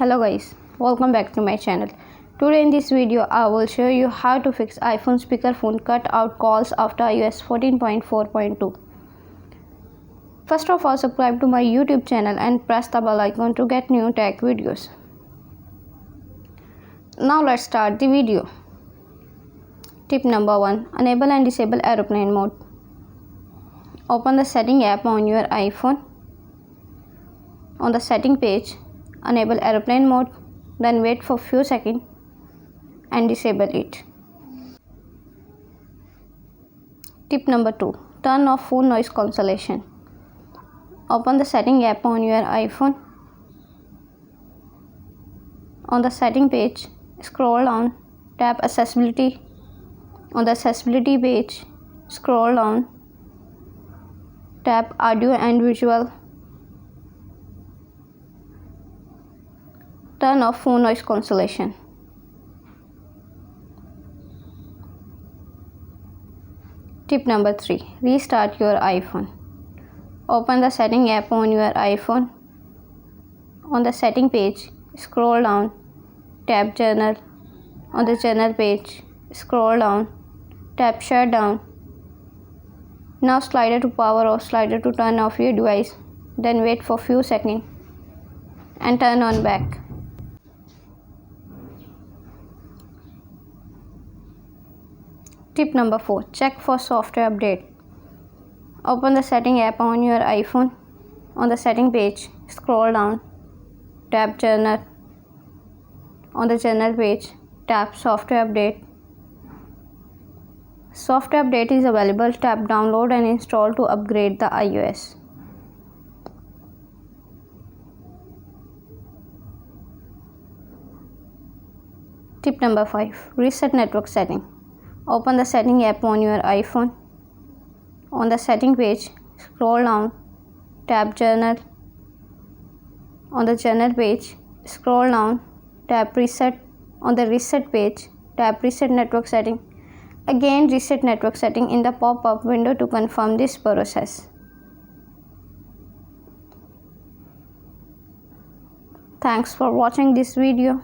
Hello guys, welcome back to my channel. Today in this video I will show you how to fix iPhone speakerphone cut out calls after iOS 14.4.2. First of all, subscribe to my YouTube channel and press the bell icon to get new tech videos. Now let's start the video. Tip number 1. Enable and disable airplane mode. Open the setting app on your iPhone. On the setting page, enable airplane mode, then wait for few seconds and disable it. Tip number 2. Turn off phone noise cancellation. Open the setting app on your iPhone. On the setting page, scroll down, tap accessibility. On the accessibility page, scroll down, tap audio and visual. Turn off phone noise cancellation. Tip number 3. Restart your iPhone. Open the setting app on your iPhone. On the setting page, scroll down, tap journal. On the journal page, scroll down, tap shutdown. Now slider to power or slider to turn off your device, then wait for few seconds and turn on back. Tip number 4. Check for software update. Open the setting app on your iPhone. On the setting page, scroll down, tap journal. On the journal page, tap software update. Software update is available. Tap download and install to upgrade the iOS. Tip number 5. Reset network setting. Open the setting app on your iPhone. On the setting page, scroll down, tap journal. On the journal page, scroll down, tap reset. On the reset page, tap reset network setting. Again, reset network setting in the pop-up window to confirm this process. Thanks for watching this video.